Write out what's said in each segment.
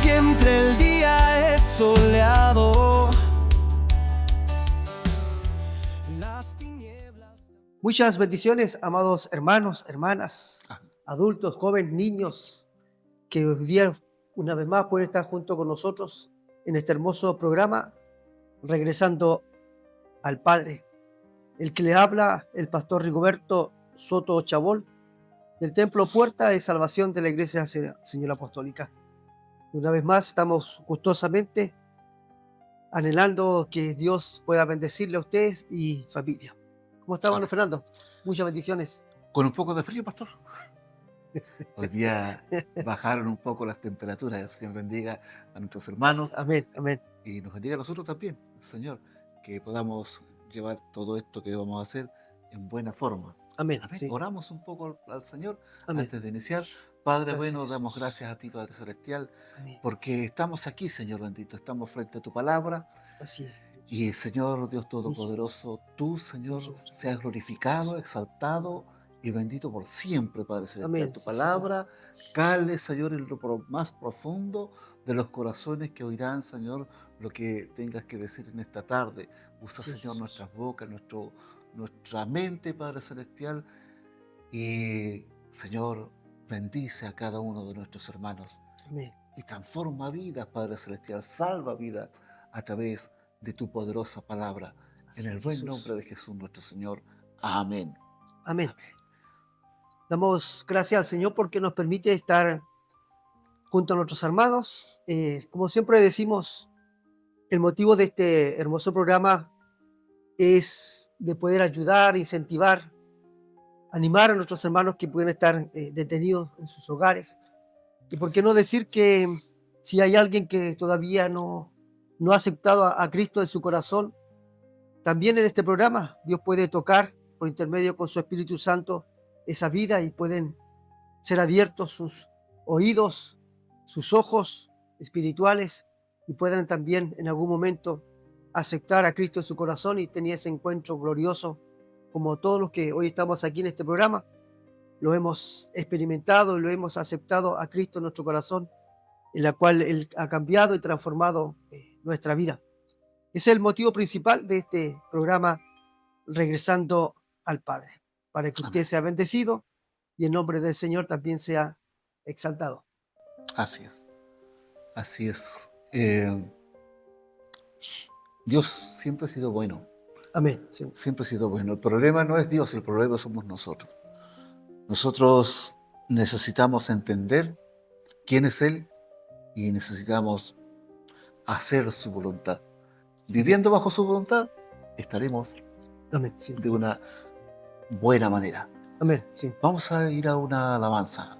siempre el día es soleado. Las tinieblas. Muchas bendiciones, amados hermanos, hermanas, adultos, jóvenes, niños, que hoy día una vez más pueden estar junto con nosotros en este hermoso programa, regresando al Padre. El que le habla, el pastor Rigoberto Soto Chabol, del Templo Puerta de Salvación de la Iglesia Señora Apostólica. Una vez más estamos gustosamente anhelando que Dios pueda bendecirle a ustedes y familia. ¿Cómo está, hermano Fernando? Muchas bendiciones. Con un poco de frío, pastor. Hoy día bajaron un poco las temperaturas. El Señor bendiga a nuestros hermanos. Amén, amén. Y nos bendiga a nosotros también, Señor, que podamos llevar todo esto que vamos a hacer en buena forma. Amén. Amén. Sí. Oramos un poco al Señor Amén. antes de iniciar. Padre Gracias, bueno, Jesús. damos gracias a ti, Padre Celestial, Amén. porque estamos aquí, Señor bendito. Estamos frente a tu palabra. Así es. Y Señor Dios Todopoderoso, tú, Señor, seas glorificado, exaltado y bendito por siempre, Padre Celestial. Amén. Tu Sí, palabra cale, Señor, en lo más profundo de los corazones que oirán, Señor, lo que tengas que decir en esta tarde. Usa, Sí, Señor, Jesús. nuestras bocas, nuestra mente, Padre Celestial. Y, Señor, bendice a cada uno de nuestros hermanos Amén. y transforma vidas, Padre Celestial. Salva vidas a través de tu poderosa palabra. Así En el es, buen Jesús. nombre de Jesús nuestro Señor. Amén. Amén. Damos gracias al Señor porque nos permite estar junto a nuestros hermanos. Como siempre decimos, el motivo de este hermoso programa es de poder ayudar, incentivar, animar a nuestros hermanos que pueden estar detenidos en sus hogares. Y por qué no decir que si hay alguien que todavía no ha aceptado a Cristo en su corazón, también en este programa Dios puede tocar por intermedio con su Espíritu Santo esa vida y pueden ser abiertos sus oídos, sus ojos espirituales y puedan también en algún momento aceptar a Cristo en su corazón y tener ese encuentro glorioso como todos los que hoy estamos aquí en este programa. Lo hemos experimentado y lo hemos aceptado a Cristo en nuestro corazón, en la cual Él ha cambiado y transformado nuestra vida. Ese es el motivo principal de este programa, Regresando al Padre, para que usted Amén. sea bendecido y en nombre del Señor también sea exaltado. Así es. Así es. Dios siempre ha sido bueno. Amén. Sí. Siempre ha sido bueno. El problema no es Dios, el problema somos nosotros. Nosotros necesitamos entender quién es Él y necesitamos hacer su voluntad. Viviendo bajo su voluntad, estaremos Amén. Sí. de una buena manera. Amén. Sí. Vamos a ir a una alabanza.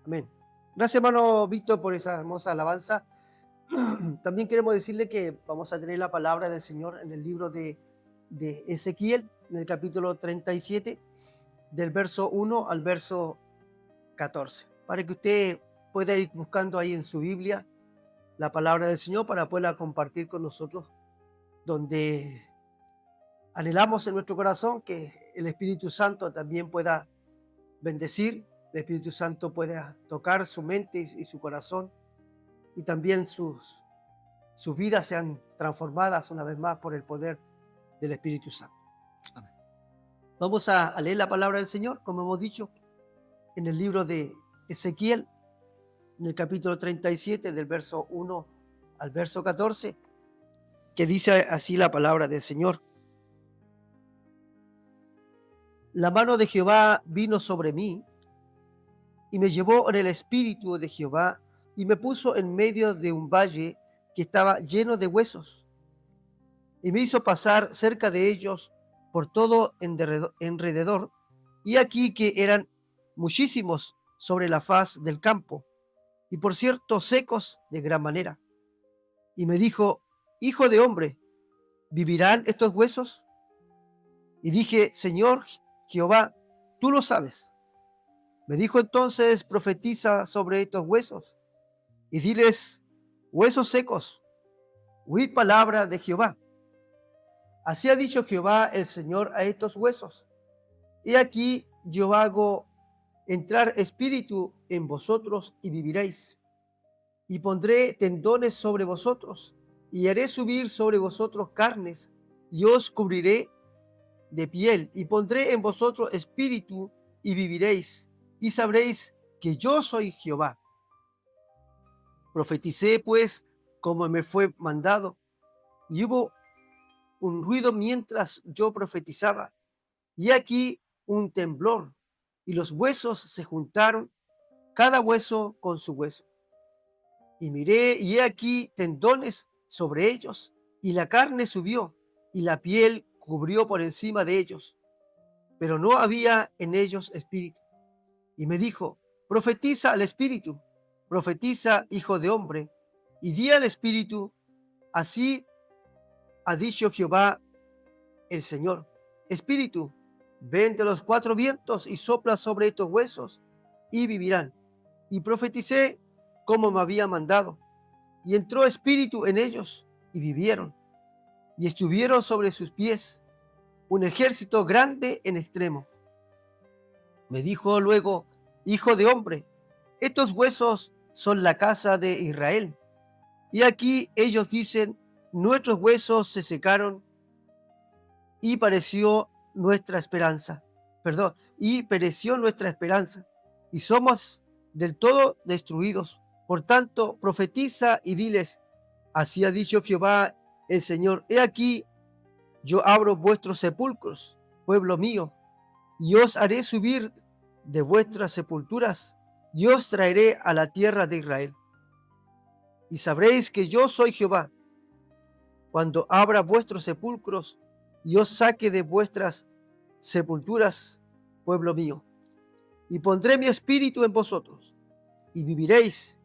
Amén. Gracias, hermano Víctor, por esa hermosa alabanza. También queremos decirle que vamos a tener la palabra del Señor en el libro de Ezequiel, en el capítulo 37, del verso 1 al verso 14, para que usted pueda ir buscando ahí en su Biblia la palabra del Señor para poderla compartir con nosotros, donde anhelamos en nuestro corazón que el Espíritu Santo también pueda bendecir, el Espíritu Santo pueda tocar su mente y su corazón, y también sus vidas sean transformadas una vez más por el poder del Espíritu Santo. Amén. Vamos a leer la palabra del Señor, como hemos dicho, en el libro de Ezequiel, en el capítulo 37, del verso 1 al verso 14, que dice así la palabra del Señor. La mano de Jehová vino sobre mí, y me llevó en el espíritu de Jehová, y me puso en medio de un valle que estaba lleno de huesos, y me hizo pasar cerca de ellos por todo enrededor, y aquí que eran muchísimos sobre la faz del campo, y por cierto secos de gran manera. Y me dijo: Hijo de hombre, ¿vivirán estos huesos? Y dije: Señor Jehová, tú lo sabes. Me dijo entonces: profetiza sobre estos huesos, y diles: huesos secos, oíd palabra de Jehová. Así ha dicho Jehová el Señor a estos huesos: he aquí yo hago entrar espíritu en vosotros y viviréis, y pondré tendones sobre vosotros, y haré subir sobre vosotros carnes, y os cubriré de piel, y pondré en vosotros espíritu, y viviréis, y sabréis que yo soy Jehová. Profeticé pues como me fue mandado, y hubo un ruido mientras yo profetizaba, y aquí un temblor, y los huesos se juntaron, cada hueso con su hueso. Y miré, y he aquí tendones sobre ellos, y la carne subió, y la piel cubrió por encima de ellos, pero no había en ellos espíritu. Y me dijo: profetiza al espíritu, profetiza, hijo de hombre, y di al espíritu: así ha dicho Jehová el Señor, espíritu, ven de los cuatro vientos y sopla sobre estos huesos, y vivirán. Y profeticé como me había mandado, y entró espíritu en ellos, y vivieron, y estuvieron sobre sus pies un ejército grande en extremo. Me dijo luego: hijo de hombre, estos huesos son la casa de Israel. Y aquí ellos dicen: nuestros huesos se secaron, y pereció nuestra esperanza. Y pereció nuestra esperanza, y somos del todo destruidos. Por tanto, profetiza y diles: así ha dicho Jehová el Señor: he aquí, yo abro vuestros sepulcros, pueblo mío, y os haré subir de vuestras sepulturas, y os traeré a la tierra de Israel. Y sabréis que yo soy Jehová, cuando abra vuestros sepulcros, y os saque de vuestras sepulturas, pueblo mío. Y pondré mi espíritu en vosotros, y viviréis,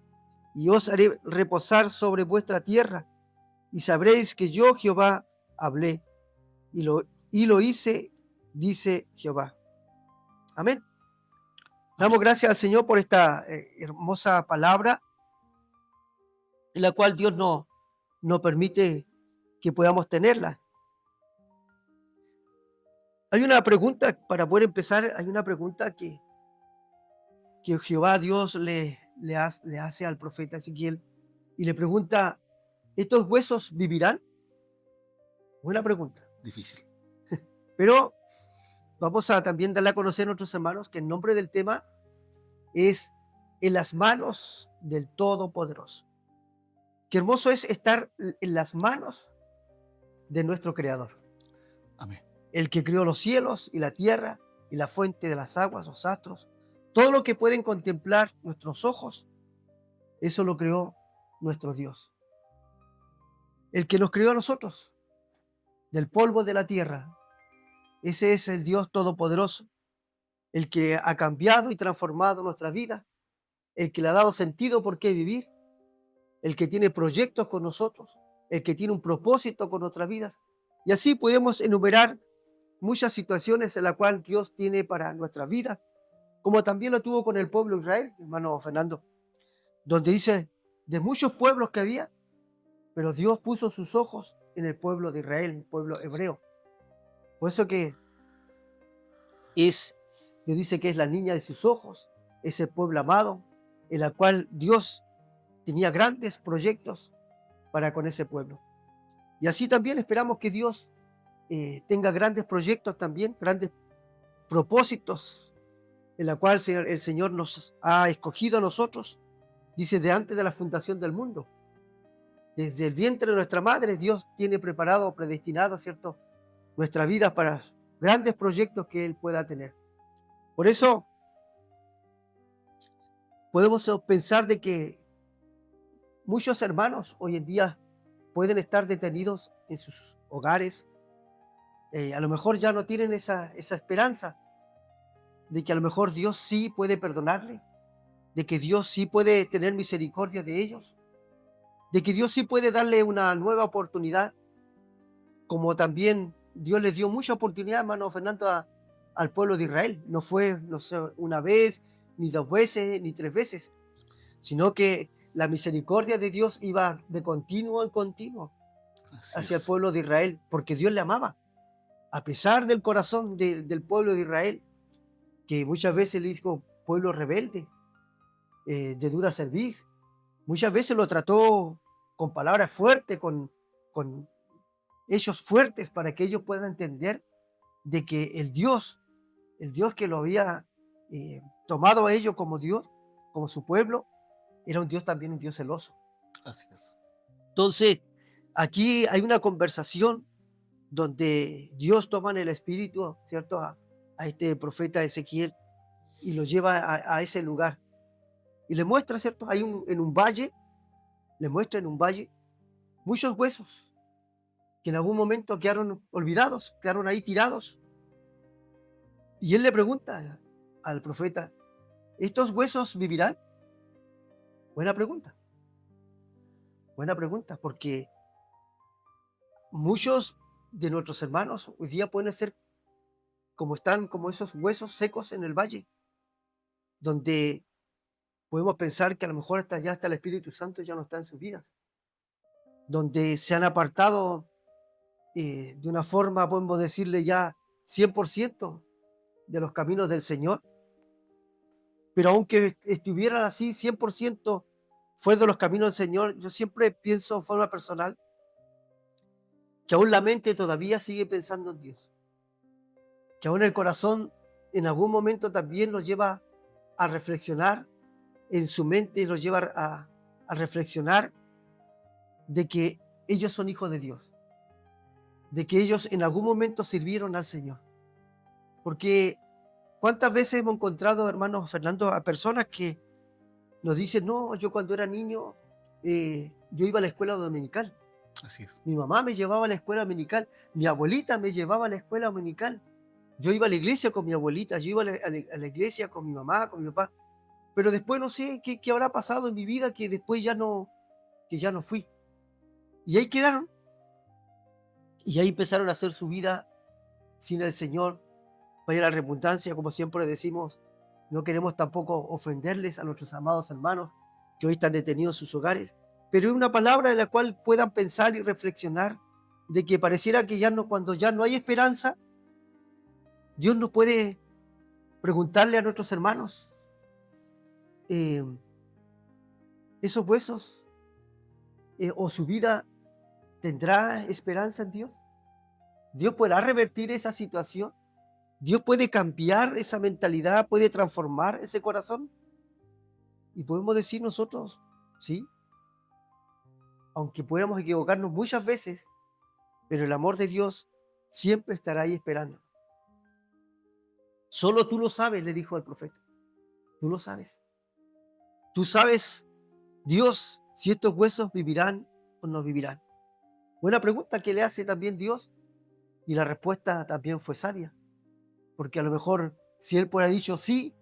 y os haré reposar sobre vuestra tierra, y sabréis que yo Jehová hablé, y lo hice, dice Jehová. Amén. Damos gracias al Señor por esta hermosa palabra, en la cual Dios nos permite que podamos tenerla. Hay una pregunta, para poder empezar, hay una pregunta que Jehová Dios le hace al profeta Ezequiel, y le pregunta: ¿estos huesos vivirán? Buena pregunta. Difícil. Pero vamos a también darle a conocer a nuestros hermanos que el nombre del tema es en las manos del Todopoderoso. Qué hermoso es estar en las manos de nuestro Creador, Amén. el que creó los cielos y la tierra y la fuente de las aguas, los astros, todo lo que pueden contemplar nuestros ojos, eso lo creó nuestro Dios. El que nos creó a nosotros, del polvo de la tierra, ese es el Dios Todopoderoso, el que ha cambiado y transformado nuestra vida, el que le ha dado sentido por qué vivir, el que tiene proyectos con nosotros, el que tiene un propósito con nuestras vidas. Y así podemos enumerar muchas situaciones en las cuales Dios tiene para nuestras vidas, como también lo tuvo con el pueblo de Israel, hermano Fernando, donde dice, de muchos pueblos que había, pero Dios puso sus ojos en el pueblo de Israel, el pueblo hebreo. Por eso que Dios dice que es la niña de sus ojos, ese pueblo amado, en el cual Dios tenía grandes proyectos para con ese pueblo. Y así también esperamos que Dios tenga grandes proyectos también, grandes propósitos, en la cual el Señor nos ha escogido a nosotros. Dice, de antes de la fundación del mundo. Desde el vientre de nuestra madre, Dios tiene preparado, predestinado, ¿cierto?, nuestra vida para grandes proyectos que Él pueda tener. Por eso, podemos pensar de que muchos hermanos hoy en día pueden estar detenidos en sus hogares. A lo mejor ya no tienen esa esperanza de que a lo mejor Dios sí puede perdonarle, de que Dios sí puede tener misericordia de ellos, de que Dios sí puede darle una nueva oportunidad, como también Dios les dio mucha oportunidad, hermano Fernando, al pueblo de Israel. No fue, no sé, una vez, ni dos veces, ni tres veces, sino que la misericordia de Dios iba de continuo en continuo hacia el pueblo de Israel, porque Dios le amaba, a pesar del corazón del pueblo de Israel, que muchas veces le dijo pueblo rebelde, de dura cerviz. Muchas veces lo trató con palabras fuertes, con hechos fuertes, para que ellos puedan entender de que el Dios que lo había tomado a ellos como Dios, como su pueblo, era un Dios también, un Dios celoso. Así es. Entonces, aquí hay una conversación donde Dios toma en el espíritu, ¿cierto?, a este profeta Ezequiel y lo lleva a ese lugar. Y le muestra, ¿cierto?, en un valle, le muestra en un valle muchos huesos que en algún momento quedaron olvidados, quedaron ahí tirados. Y él le pregunta al profeta, ¿estos huesos vivirán? Buena pregunta, porque muchos de nuestros hermanos hoy día pueden ser como esos huesos secos en el valle, donde podemos pensar que a lo mejor hasta el Espíritu Santo ya no está en sus vidas, donde se han apartado de una forma, podemos decirle ya 100% de los caminos del Señor. Pero aunque estuvieran así 100% fuera de los caminos del Señor, yo siempre pienso en forma personal que aún la mente todavía sigue pensando en Dios, que aún el corazón en algún momento también los lleva a reflexionar en su mente, los lleva a reflexionar de que ellos son hijos de Dios, de que ellos en algún momento sirvieron al Señor. Porque ¿cuántas veces hemos encontrado, hermano Fernando, a personas que nos dicen, no, yo cuando era niño, yo iba a la escuela dominical. Así es. Mi mamá me llevaba a la escuela dominical, mi abuelita me llevaba a la escuela dominical. Yo iba a la iglesia con mi abuelita, yo iba a la iglesia con mi mamá, con mi papá. Pero después no sé qué habrá pasado en mi vida que después ya no fui. Y ahí quedaron. Y ahí empezaron a hacer su vida sin el Señor. Vaya la redundancia, como siempre decimos, no queremos tampoco ofenderles a nuestros amados hermanos que hoy están detenidos en sus hogares, pero es una palabra en la cual puedan pensar y reflexionar de que pareciera que cuando ya no hay esperanza, Dios no puede preguntarle a nuestros hermanos, esos huesos o su vida tendrá esperanza en Dios. Dios podrá revertir esa situación. Dios puede cambiar esa mentalidad, puede transformar ese corazón. Y podemos decir nosotros, sí, aunque podamos equivocarnos muchas veces, pero el amor de Dios siempre estará ahí esperando. Solo tú lo sabes, le dijo al profeta. Tú lo sabes. Tú sabes, Dios, si estos huesos vivirán o no vivirán. Buena pregunta que le hace también Dios. Y la respuesta también fue sabia. Porque a lo mejor si él fuera dicho sí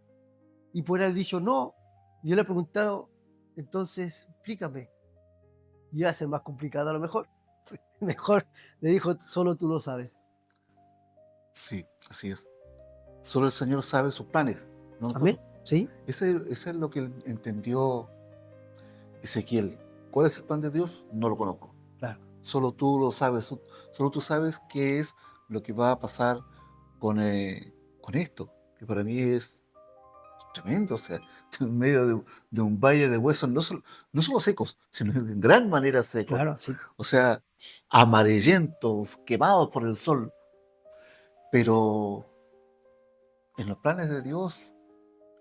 y fuera dicho no, Yo le he preguntado, entonces, explícame. Y iba a ser más complicado a lo mejor. Sí. Mejor le dijo, solo tú lo sabes. Sí, así es. Solo el Señor sabe sus planes, no Amén. nosotros. Sí, Ese es lo que entendió Ezequiel. ¿Cuál es el plan de Dios? No lo conozco. claro. Solo tú lo sabes. Solo tú sabes qué es lo que va a pasar con esto, que para mí es tremendo. O sea, en medio de un valle de huesos, no solo secos, sino de gran manera secos. Claro, sí. O sea, amarillentos, quemados por el sol. Pero en los planes de Dios,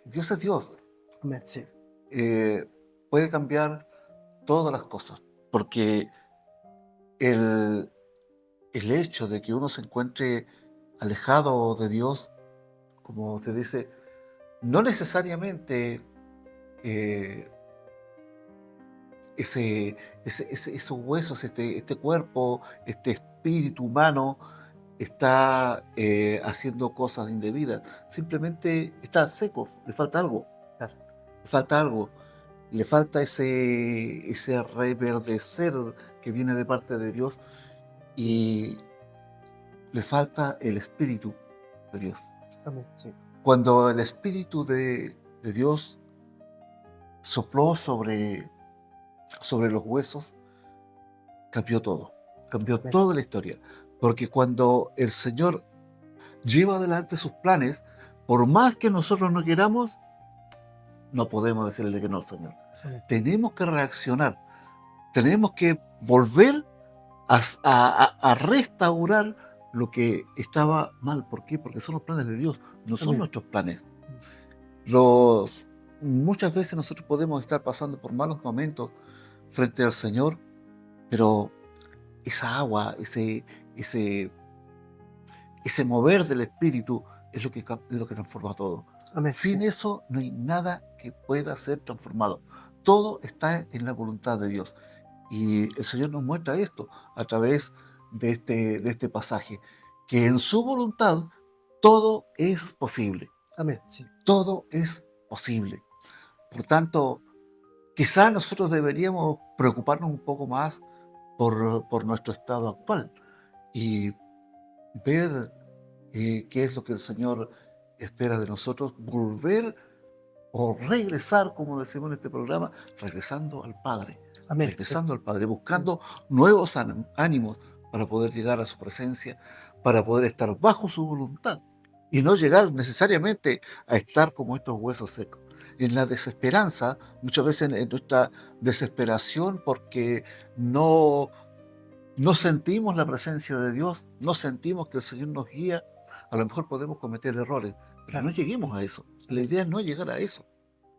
Dios es Dios. Amén. Sí. Puede cambiar todas las cosas, porque el hecho de que uno se encuentre alejado de Dios, como usted dice, no necesariamente eh, esos huesos, este cuerpo, este espíritu humano está haciendo cosas indebidas, simplemente está seco, le falta algo, Claro. le falta algo. Le falta ese reverdecer que viene de parte de Dios y le falta el Espíritu de Dios. Amén. Sí. Cuando el Espíritu de Dios sopló sobre los huesos, cambió todo. Cambió Amén. toda la historia. Porque cuando el Señor lleva adelante sus planes, por más que nosotros no queramos, no podemos decirle que no al Señor. Amén. Tenemos que reaccionar, tenemos que volver a restaurar lo que estaba mal. ¿Por qué? Porque son los planes de Dios, no son Amén. nuestros planes. Muchas veces nosotros podemos estar pasando por malos momentos frente al Señor, pero esa agua, ese mover del Espíritu es lo que transforma todo. Amén. Sin Sí. eso no hay nada que pueda ser transformado. Todo está en la voluntad de Dios. Y el Señor nos muestra esto a través de este pasaje, que en su voluntad todo es posible. Amén. Sí. Todo es posible. Por tanto, quizás nosotros deberíamos preocuparnos un poco más por nuestro estado actual y ver qué es lo que el Señor espera de nosotros, volver o regresar, como decimos en este programa, regresando al Padre, Amén. regresando al Padre, buscando nuevos ánimos para poder llegar a su presencia, para poder estar bajo su voluntad y no llegar necesariamente a estar como estos huesos secos. En la desesperanza, muchas veces en nuestra desesperación porque no sentimos la presencia de Dios, no sentimos que el Señor nos guía, a lo mejor podemos cometer errores, pero Claro. no lleguemos a eso. La idea es no llegar a eso.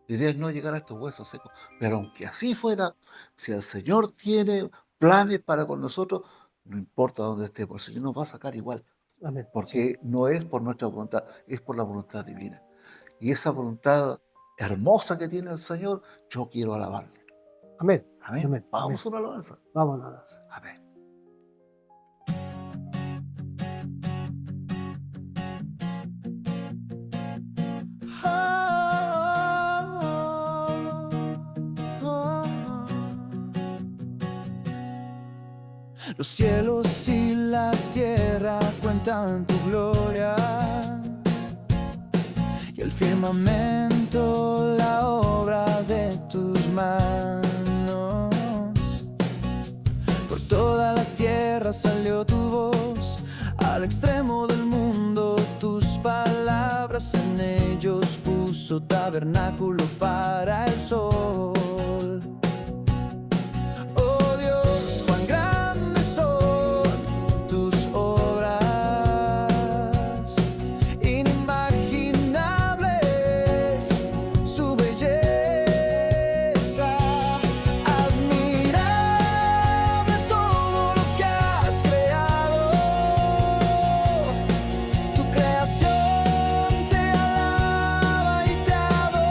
La idea es no llegar a estos huesos secos. Pero aunque así fuera, si el Señor tiene planes para con nosotros, no importa dónde estemos, el Señor nos va a sacar igual, Amén. Sí. porque no es por nuestra voluntad, es por la voluntad divina. Y esa voluntad hermosa que tiene el Señor, yo quiero alabarle. Amén. Amén. Amén. Vamos a una alabanza. Vámonos. Amén. Los cielos y la tierra cuentan tu gloria, y el firmamento la obra de tus manos. Por toda la tierra salió tu voz, al extremo del mundo tus palabras, en ellos puso tabernáculo para el sol. Oh Dios, cuán grandes son tus obras, inimaginables su belleza, admirable todo lo que has creado. Tu creación te alaba y te adora.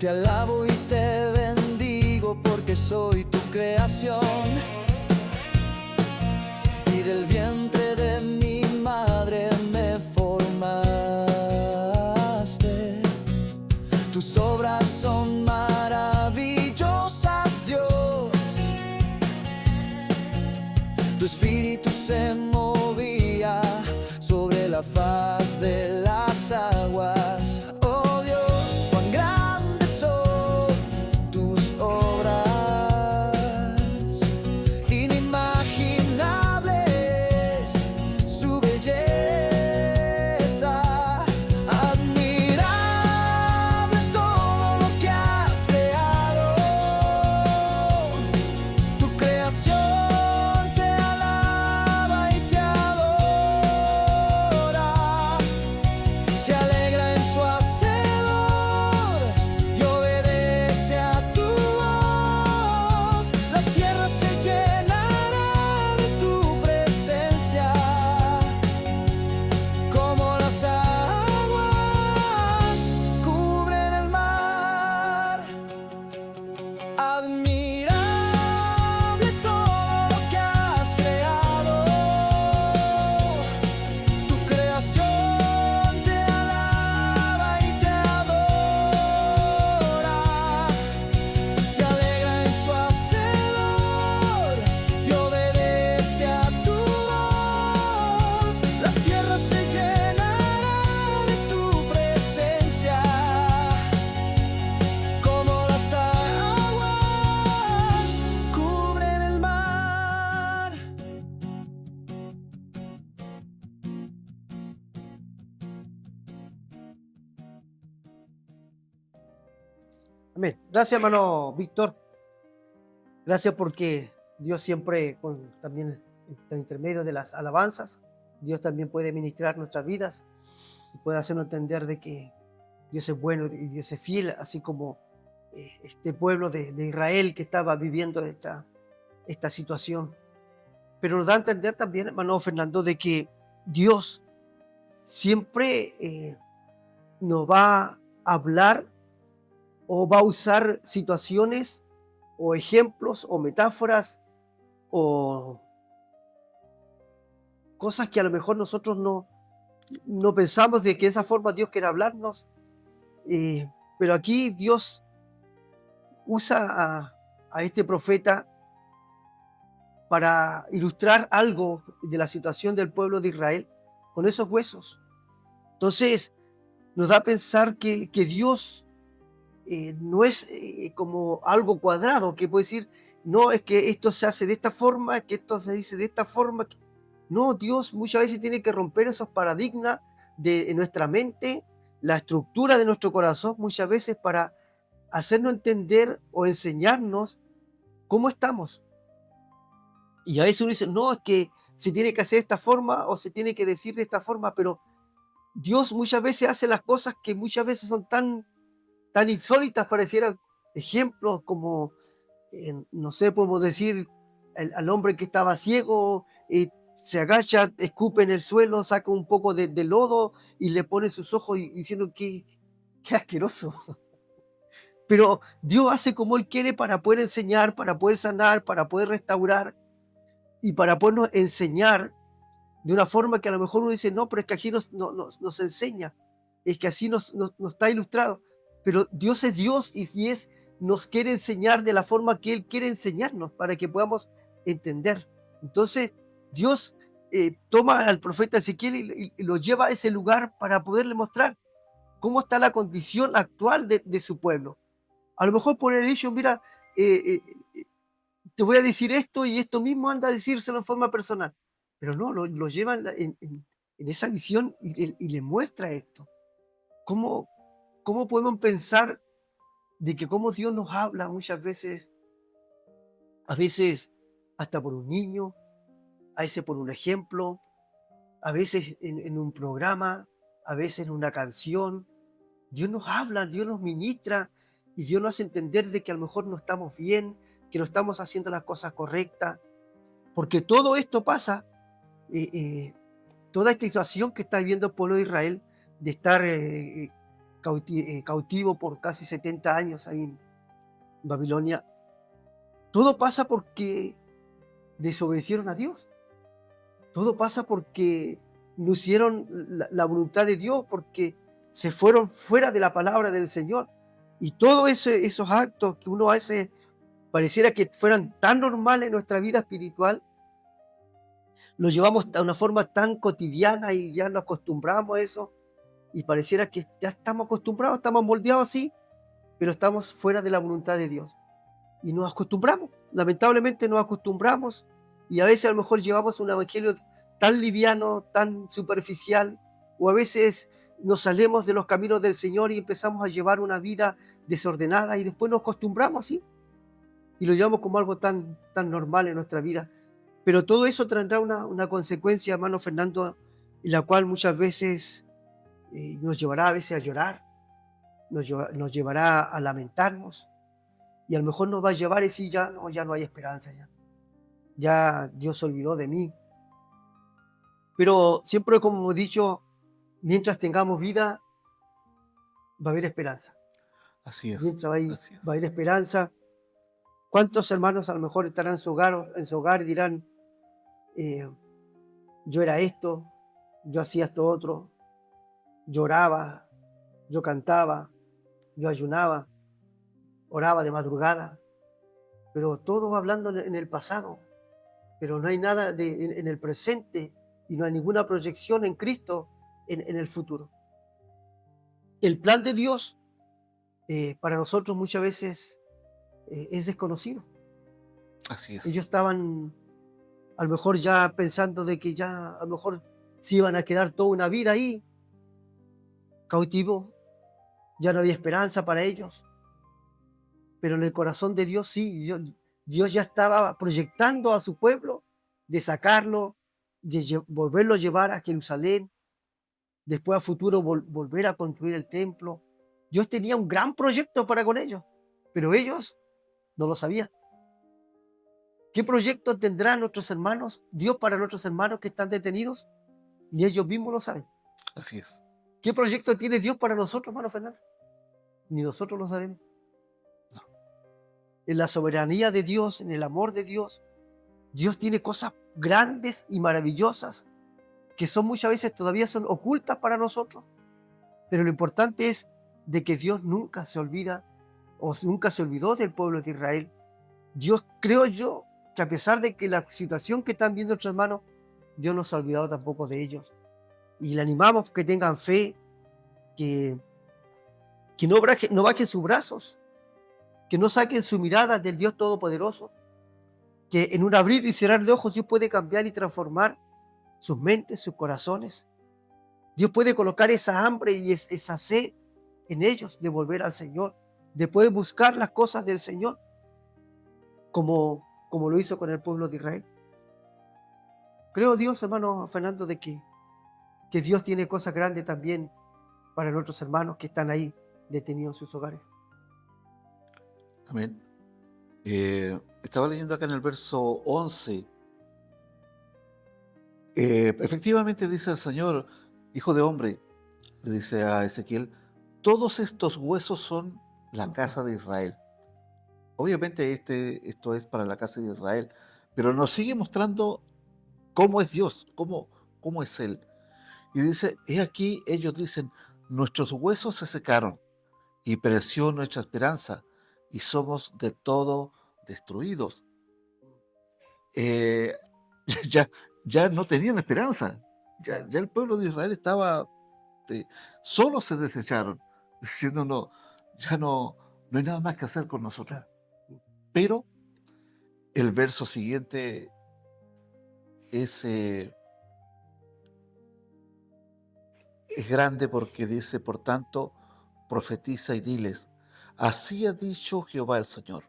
Te alabo y te bendigo porque soy tu creación. Y del vientre de mi madre me formaste. Tus obras son maravillosas, Dios. Tu espíritu se movía sobre la faz de las aguas. Oh Dios, cuán grandes son tus obras, inimaginables su belleza. Admirable todo lo que has creado, tu creación te alaba y te adora. Se alegra en su hacedor y obedece a tu voz. La tierra se llenará de tu presencia, como las aguas cubren el mar. Admirable todo lo que has creado, tu creación te alaba y te adora. Se alegra en su hacedor y obedece a tu voz. La tierra se llenará de tu presencia, como las aguas cubren el mar. Amén. Gracias, hermano Víctor. Gracias porque Dios siempre, también en intermedio de las alabanzas, Dios también puede ministrar nuestras vidas y puede hacernos entender de que Dios es bueno y Dios es fiel, así como este pueblo de Israel que estaba viviendo esta situación. Pero nos da a entender también, hermano Fernando, de que Dios siempre nos va a hablar o va a usar situaciones o ejemplos o metáforas o cosas que a lo mejor nosotros no pensamos de que de esa forma Dios quiere hablarnos. Pero aquí Dios usa a este profeta para ilustrar algo de la situación del pueblo de Israel con esos huesos. Entonces nos da a pensar que Dios no es como algo cuadrado, que puede decir, no, es que esto se hace de esta forma, que esto se dice de esta forma. No, Dios muchas veces tiene que romper esos paradigmas de nuestra mente, la estructura de nuestro corazón, muchas veces para hacernos entender o enseñarnos cómo estamos. Y a veces uno dice, no, es que se tiene que hacer de esta forma o se tiene que decir de esta forma, pero Dios muchas veces hace las cosas que muchas veces son tan insólitas, parecieran ejemplos como, no sé, podemos decir, al hombre que estaba ciego, se agacha, escupe en el suelo, saca un poco de lodo y le pone sus ojos diciendo qué asqueroso. Pero Dios hace como Él quiere para poder enseñar, para poder sanar, para poder restaurar y para podernos enseñar de una forma que a lo mejor uno dice, no, pero es que aquí nos enseña, es que así nos está ilustrado. Pero Dios es Dios y si nos quiere enseñar de la forma que Él quiere enseñarnos para que podamos entender. Entonces Dios toma al profeta Ezequiel y lo lleva a ese lugar para poderle mostrar cómo está la condición actual de su pueblo. A lo mejor por el dicho, mira, te voy a decir esto y esto mismo anda a decírselo en forma personal. Pero no, lo lleva en esa visión y le muestra esto. ¿Cómo podemos pensar de que cómo Dios nos habla muchas veces, a veces hasta por un niño, a veces por un ejemplo, a veces en un programa, a veces en una canción? Dios nos habla, Dios nos ministra y Dios nos hace entender de que a lo mejor no estamos bien, que no estamos haciendo las cosas correctas, porque todo esto pasa, toda esta situación que está viviendo el pueblo de Israel, de estar cautivo por casi 70 años ahí en Babilonia. Todo pasa porque desobedecieron a Dios. Todo pasa porque no hicieron la voluntad de Dios, porque se fueron fuera de la palabra del Señor. Y todos esos actos que uno hace, pareciera que fueran tan normales en nuestra vida espiritual, los llevamos a una forma tan cotidiana y ya nos acostumbramos a eso. Y pareciera que ya estamos acostumbrados, estamos moldeados así, pero estamos fuera de la voluntad de Dios. Y nos acostumbramos, lamentablemente nos acostumbramos, y a veces a lo mejor llevamos un evangelio tan liviano, tan superficial, o a veces nos salimos de los caminos del Señor y empezamos a llevar una vida desordenada y después nos acostumbramos así y lo llevamos como algo tan normal en nuestra vida. Pero todo eso tendrá una consecuencia, hermano Fernando, en la cual muchas veces nos llevará a veces a llorar, nos llevará a lamentarnos, y a lo mejor nos va a llevar a decir, ya no hay esperanza, ya Dios se olvidó de mí. Pero siempre, como hemos dicho, mientras tengamos vida, va a haber esperanza. Así es, Mientras así va es. a haber esperanza. ¿Cuántos hermanos a lo mejor estarán en su hogar y dirán, yo era esto, yo hacía esto otro, lloraba, yo cantaba, yo ayunaba, oraba de madrugada, pero todos hablando en el pasado, pero no hay nada en el presente y no hay ninguna proyección en Cristo en el futuro. El plan de Dios para nosotros muchas veces es desconocido. Así es. Ellos estaban a lo mejor ya pensando de que ya a lo mejor se iban a quedar toda una vida ahí, cautivos, ya no había esperanza para ellos, pero en el corazón de Dios sí, Dios ya estaba proyectando a su pueblo de sacarlo, de volverlo a llevar a Jerusalén, después a futuro volver a construir el templo. Dios tenía un gran proyecto para con ellos, pero ellos no lo sabían. ¿Qué proyecto tendrán nuestros hermanos, Dios para nuestros hermanos que están detenidos? Ni ellos mismos lo saben. Así es. ¿Qué proyecto tiene Dios para nosotros, hermano Fernando? Ni nosotros lo sabemos. No. En la soberanía de Dios, en el amor de Dios, Dios tiene cosas grandes y maravillosas que son muchas veces todavía son ocultas para nosotros. Pero lo importante es de que Dios nunca se olvida o nunca se olvidó del pueblo de Israel. Dios, creo yo, que a pesar de que la situación que están viendo nuestros hermanos, Dios no se ha olvidado tampoco de ellos. Y le animamos que tengan fe, que no bajen sus brazos, que no saquen su mirada del Dios Todopoderoso, que en un abrir y cerrar de ojos Dios puede cambiar y transformar sus mentes, sus corazones. Dios puede colocar esa hambre y esa sed en ellos de volver al Señor, de poder buscar las cosas del Señor, como lo hizo con el pueblo de Israel. Creo, Dios, hermano Fernando, de que Dios tiene cosas grandes también para nuestros hermanos que están ahí detenidos en sus hogares. Amén. Estaba leyendo acá en el verso 11. Efectivamente dice el Señor, hijo de hombre, le dice a Ezequiel, todos estos huesos son la casa de Israel. Obviamente esto es para la casa de Israel, pero nos sigue mostrando cómo es Dios, cómo es Él. Y dice, he aquí, ellos dicen, nuestros huesos se secaron y pereció nuestra esperanza y somos de todo destruidos. Eh, ya, ya no tenían esperanza. Ya el pueblo de Israel estaba, solo se desecharon, diciendo, no, ya no hay nada más que hacer con nosotros. Pero el verso siguiente es grande porque dice, por tanto, profetiza y diles, así ha dicho Jehová el Señor.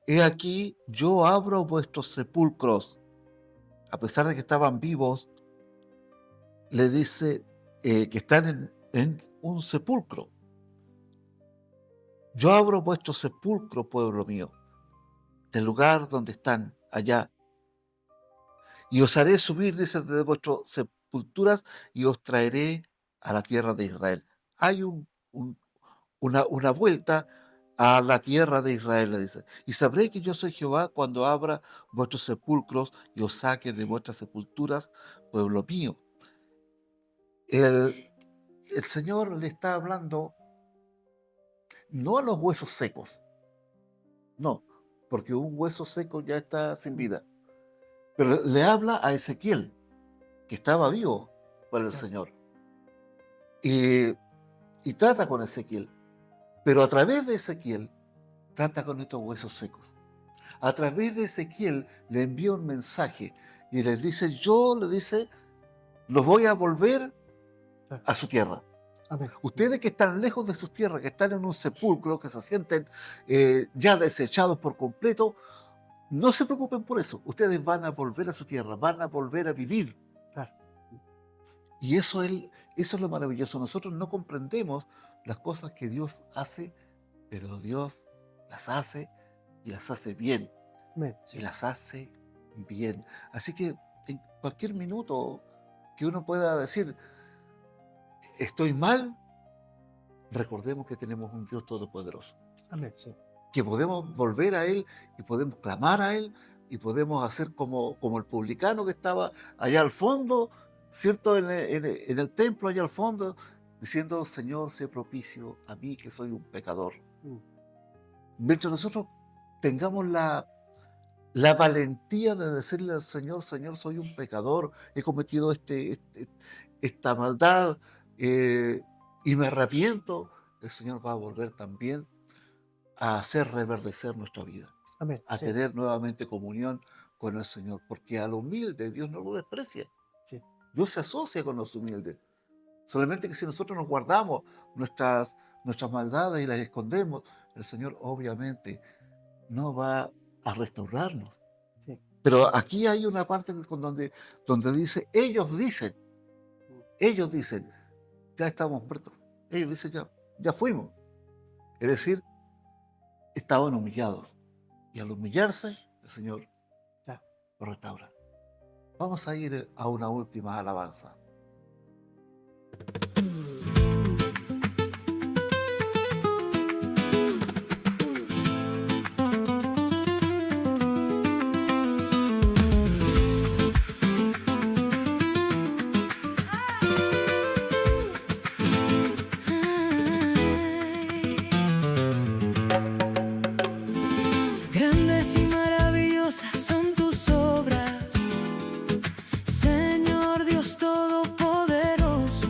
He aquí, yo abro vuestros sepulcros. A pesar de que estaban vivos, le dice que están en un sepulcro. Yo abro vuestro sepulcro, pueblo mío, del lugar donde están allá. Y os haré subir, dice, de vuestras sepulturas y os traeré a la tierra de Israel. Hay un un- una vuelta a la tierra de Israel, le dice. Y sabréis que yo soy Jehová cuando abra vuestros sepulcros y os saque de vuestras sepulturas, pueblo mío. El, el Señor le está hablando no a los huesos secos, no, porque un hueso seco ya está sin vida, pero le habla a Ezequiel, que estaba vivo para el Claro. Señor, y, y trata con Ezequiel, pero a través de Ezequiel trata con estos huesos secos. A través de Ezequiel le envía un mensaje y les dice, le dice, los voy a volver Claro. a su tierra. Amén. Ustedes que están lejos de sus tierras, que están en un sepulcro, que se sienten ya desechados por completo, no se preocupen por eso. Ustedes van a volver a su tierra, van a volver a vivir. Claro. Y eso es lo maravilloso. Nosotros no comprendemos las cosas que Dios hace, pero Dios las hace y las hace bien. Amén. Y las hace bien. Así que en cualquier minuto que uno pueda decir, estoy mal, recordemos que tenemos un Dios todopoderoso, Amén. Sí. que podemos volver a Él y podemos clamar a Él y podemos hacer como el publicano que estaba allá al fondo, ¿cierto? En el templo, allá al fondo, diciendo, Señor, sé propicio a mí que soy un pecador. Mm. Mientras nosotros tengamos la valentía de decirle al Señor, Señor, soy un pecador, he cometido esta maldad y me arrepiento, el Señor va a volver también a hacer reverdecer nuestra vida, Amén. a Sí. tener nuevamente comunión con el Señor, porque al humilde Dios no lo desprecia. Sí. Dios se asocia con los humildes. Solamente que si nosotros nos guardamos nuestras maldades y las escondemos, el Señor obviamente no va a restaurarnos. Sí. Pero aquí hay una parte donde dice, ellos dicen, ya estamos muertos. Ellos dicen, ya fuimos. Es decir, estaban humillados. Y al humillarse, el Señor Claro. lo restaura. Vamos a ir a una última alabanza. Grandes y maravillosas son tus obras, Señor Dios Todopoderoso.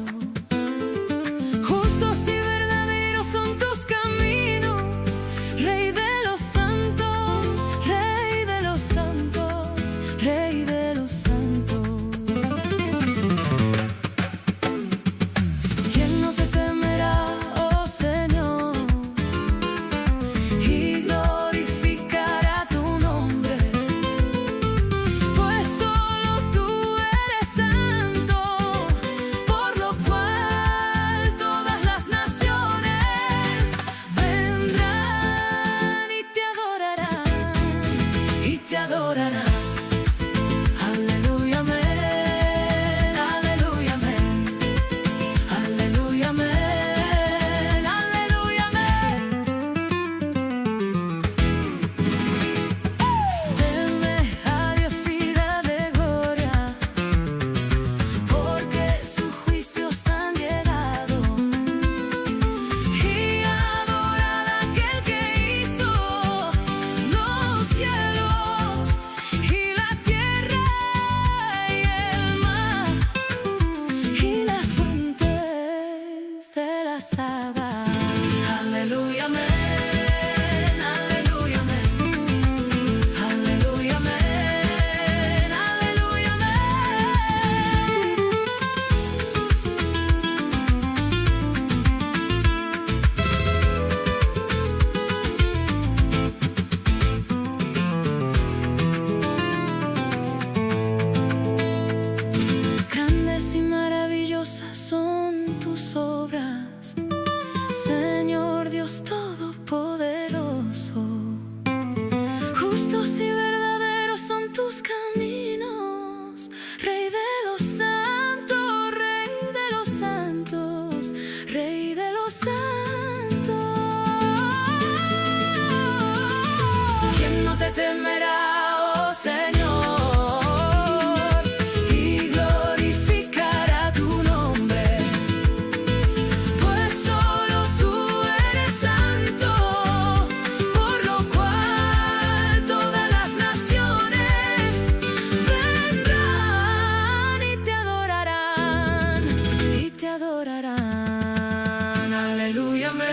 amén.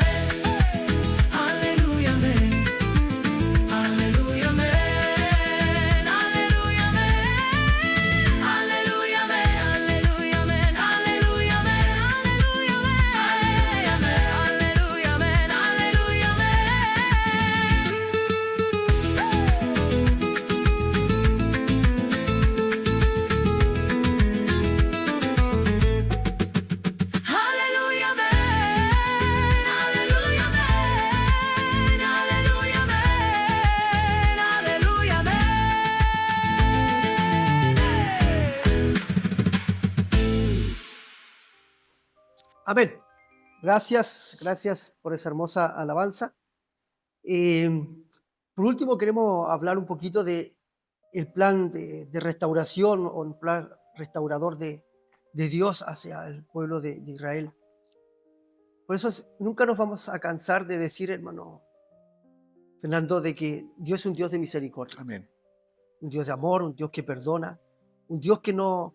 Aleluya, amén. Aleluya, amén. Aleluya, amén. Aleluya, amén. Aleluya, amén. Aleluya, amén. Aleluya, amén. Aleluya, amén. Aleluya, Aleluya, amén. Aleluya, amén. Aleluya, amén. Aleluya, Amén. Gracias por esa hermosa alabanza. Eh, por último, queremos hablar un poquito de el plan de restauración o un plan restaurador de Dios hacia el pueblo de Israel. Por eso nunca nos vamos a cansar de decir, hermano Fernando, de que Dios es un Dios de misericordia, Amén. un Dios de amor, un Dios que perdona, un Dios que no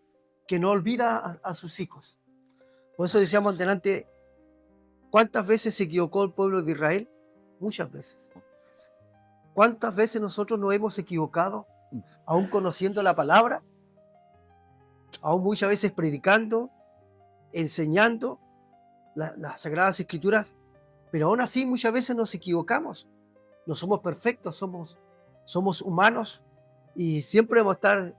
olvida a sus hijos. Por eso Así decíamos es. delante, ¿cuántas veces se equivocó el pueblo de Israel? Muchas veces. ¿Cuántas veces nosotros nos hemos equivocado, aún conociendo la palabra, aún muchas veces predicando, enseñando las Sagradas Escrituras, pero aún así muchas veces nos equivocamos? No somos perfectos, somos humanos y siempre vamos a estar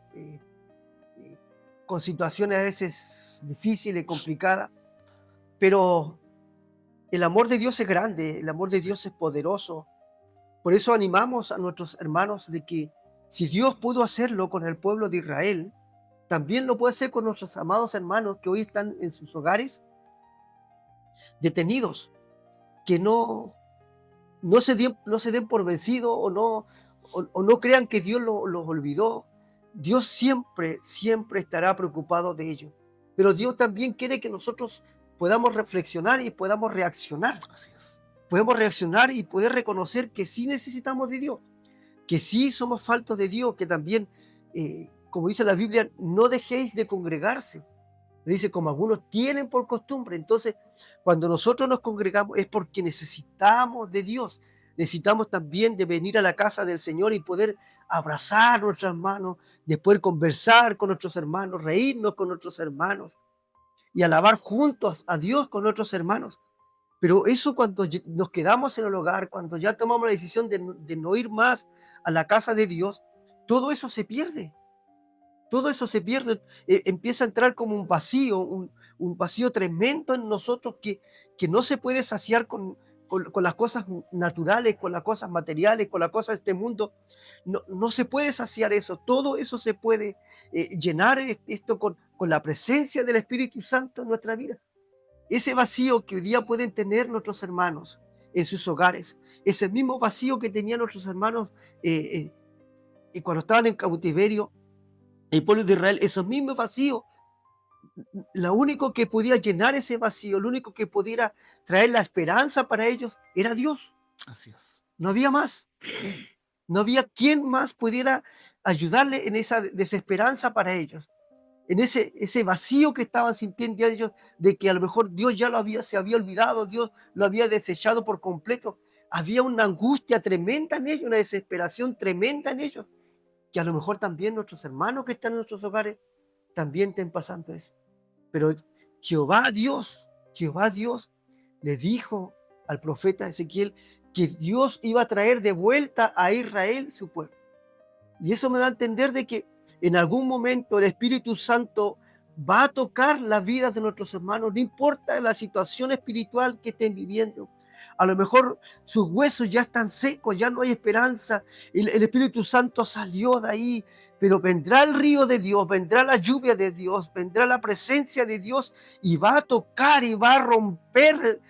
con situaciones a veces difíciles, complicadas, pero el amor de Dios es grande, el amor de Dios es poderoso. Por eso animamos a nuestros hermanos de que si Dios pudo hacerlo con el pueblo de Israel, también lo puede hacer con nuestros amados hermanos que hoy están en sus hogares detenidos, que no se den por vencidos o no crean que Dios los olvidó. Dios siempre estará preocupado de ello. Pero Dios también quiere que nosotros podamos reflexionar y podamos reaccionar. Así es. Podemos reaccionar y poder reconocer que sí necesitamos de Dios, que sí somos faltos de Dios, que también, como dice la Biblia, no dejéis de congregarse. Dice, como algunos tienen por costumbre. Entonces, cuando nosotros nos congregamos es porque necesitamos de Dios. Necesitamos también de venir a la casa del Señor y poder abrazar a nuestros hermanos, de poder conversar con nuestros hermanos, reírnos con nuestros hermanos y alabar juntos a Dios con nuestros hermanos. Pero eso cuando nos quedamos en el hogar, cuando ya tomamos la decisión de no ir más a la casa de Dios, todo eso se pierde. Todo eso se pierde, empieza a entrar como un vacío, un vacío tremendo en nosotros que no se puede saciar con las cosas naturales, con las cosas materiales, con las cosas de este mundo. No se puede saciar eso. Todo eso se puede llenar esto con la presencia del Espíritu Santo en nuestra vida. Ese vacío que hoy día pueden tener nuestros hermanos en sus hogares, ese mismo vacío que tenían nuestros hermanos cuando estaban en cautiverio, el pueblo de Israel, esos mismos vacíos, lo único que podía llenar ese vacío, lo único que pudiera traer la esperanza para ellos era Dios. Así es. No había más. No había quien más pudiera ayudarle en esa desesperanza para ellos, en ese vacío que estaban sintiendo ellos, de que a lo mejor Dios ya se había olvidado, Dios lo había desechado por completo. Había una angustia tremenda en ellos, una desesperación tremenda en ellos, que a lo mejor también nuestros hermanos que están en nuestros hogares también estén pasando eso. Pero Jehová Dios le dijo al profeta Ezequiel que Dios iba a traer de vuelta a Israel su pueblo. Y eso me da a entender de que en algún momento el Espíritu Santo va a tocar la vida de nuestros hermanos, no importa la situación espiritual que estén viviendo. A lo mejor sus huesos ya están secos, ya no hay esperanza. El Espíritu Santo salió de ahí, pero vendrá el río de Dios, vendrá la lluvia de Dios, vendrá la presencia de Dios y va a tocar y va a romper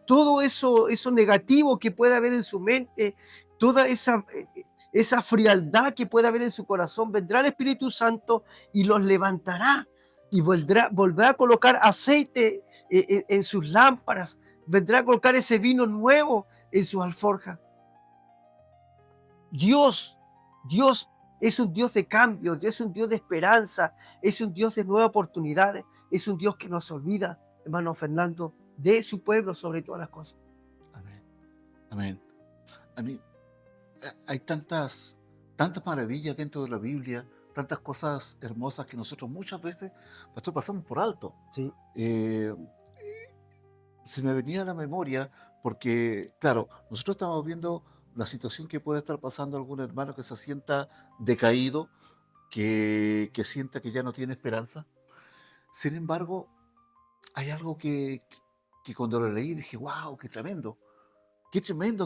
todo eso negativo que pueda haber en su mente, toda esa frialdad que pueda haber en su corazón. Vendrá el Espíritu Santo y los levantará y volverá a colocar aceite en sus lámparas. Vendrá a colocar ese vino nuevo en su alforja. Dios es un Dios de cambio, es un Dios de esperanza, es un Dios de nuevas oportunidades, es un Dios que no se olvida, hermano Fernando, de su pueblo sobre todas las cosas. Amén. A mí, hay tantas maravillas dentro de la Biblia, tantas cosas hermosas que nosotros muchas veces, pastor, pasamos por alto. Sí, Eh, Se me venía a la memoria porque, claro, nosotros estamos viendo la situación que puede estar pasando algún hermano que se sienta decaído, que sienta que ya no tiene esperanza. Sin embargo, hay algo que cuando lo leí dije, wow, qué tremendo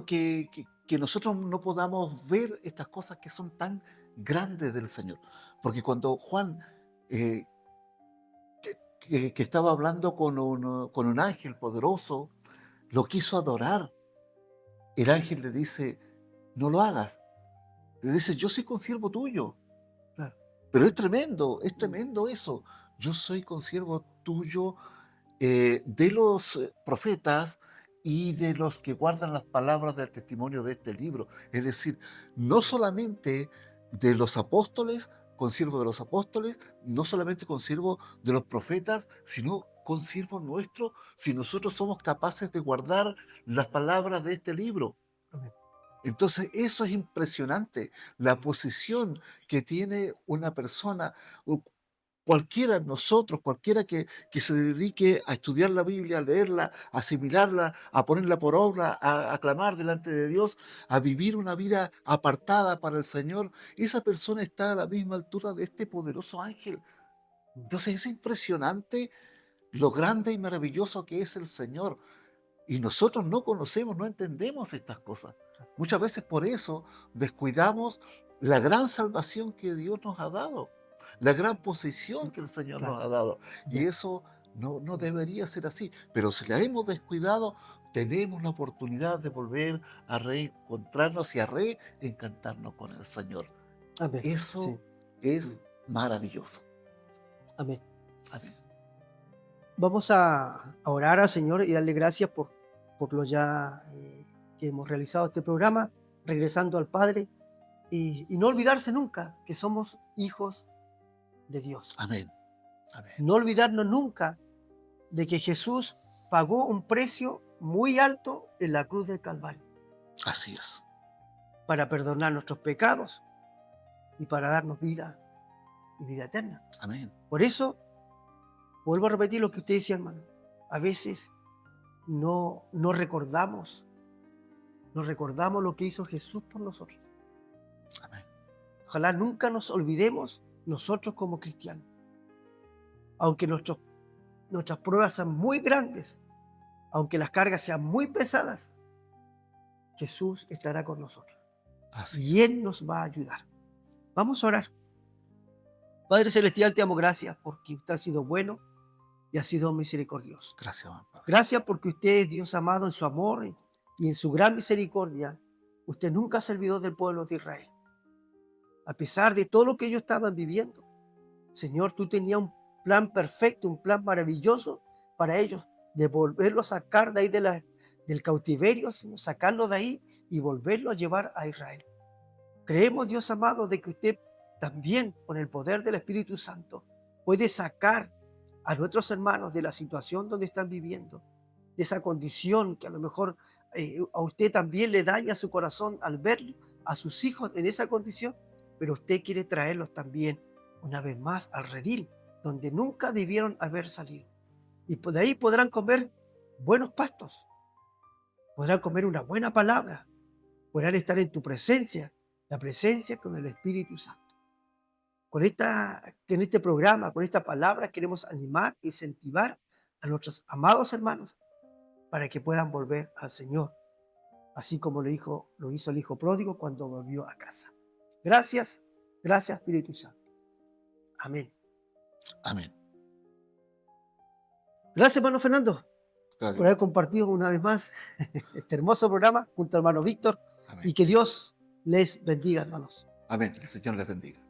que nosotros no podamos ver estas cosas que son tan grandes del Señor. Porque cuando Juan, eh, que estaba hablando con un ángel poderoso, lo quiso adorar, el ángel le dice, no lo hagas. Le dice, yo soy consiervo tuyo. claro. Pero es tremendo eso. Yo soy consiervo tuyo, de los profetas y de los que guardan las palabras del testimonio de este libro. Es decir, no solamente de los apóstoles, consiervo de los apóstoles, no solamente consiervo de los profetas, sino consiervo nuestro si nosotros somos capaces de guardar las palabras de este libro. Amén. Entonces, eso es impresionante, la posición que tiene una persona, o cualquiera de nosotros, cualquiera que se dedique a estudiar la Biblia, a leerla, a asimilarla, a ponerla por obra, a clamar delante de Dios, a vivir una vida apartada para el Señor, esa persona está a la misma altura de este poderoso ángel. Entonces, es impresionante lo grande y maravilloso que es el Señor. Y nosotros no conocemos, no entendemos estas cosas. Muchas veces por eso descuidamos la gran salvación que Dios nos ha dado, la gran posición que el Señor nos Claro. ha dado. Y eso no debería ser así. Pero si la hemos descuidado, tenemos la oportunidad de volver a reencontrarnos y a reencantarnos con el Señor. Amén. Eso Sí. es maravilloso. Amén. Amén. Vamos a orar al Señor y darle gracias por lo ya que hemos realizado este programa, regresando al Padre y no olvidarse nunca que somos hijos de Dios. Amén. Amén. No olvidarnos nunca de que Jesús pagó un precio muy alto en la cruz del Calvario Así es. para perdonar nuestros pecados y para darnos vida y vida eterna. Amén. Por eso, vuelvo a repetir lo que usted decía, hermano. A veces no recordamos lo que hizo Jesús por nosotros. Amén. Ojalá nunca nos olvidemos nosotros como cristianos. Aunque nuestras pruebas sean muy grandes, aunque las cargas sean muy pesadas, Jesús estará con nosotros. Así Y Él nos va a ayudar. Vamos a orar. Padre Celestial, te amo, gracias porque usted ha sido bueno y ha sido misericordioso. Gracias, amado Padre. Gracias porque usted es Dios amado en su amor y en su gran misericordia. Usted nunca se olvidó del pueblo de Israel. A pesar de todo lo que ellos estaban viviendo, Señor, tú tenías un plan perfecto, un plan maravilloso para ellos, de volverlo a sacar de ahí del cautiverio, Señor, sacarlo de ahí y volverlo a llevar a Israel. Creemos, Dios amado, de que usted también, con el poder del Espíritu Santo, puede sacar a nuestros hermanos de la situación donde están viviendo, de esa condición que a lo mejor a usted también le daña su corazón al ver a sus hijos en esa condición, pero usted quiere traerlos también una vez más al redil, donde nunca debieron haber salido. Y de ahí podrán comer buenos pastos, podrán comer una buena palabra, podrán estar en tu presencia, la presencia con el Espíritu Santo. En este programa, con esta palabra, queremos animar y incentivar a nuestros amados hermanos para que puedan volver al Señor, así como lo hizo el Hijo Pródigo cuando volvió a casa. Gracias, gracias Espíritu Santo. Amén. Amén. Gracias, hermano Fernando, Gracias. por haber compartido una vez más este hermoso programa junto al hermano Víctor, Amén. y que Dios les bendiga, hermanos. Amén. El Señor les bendiga.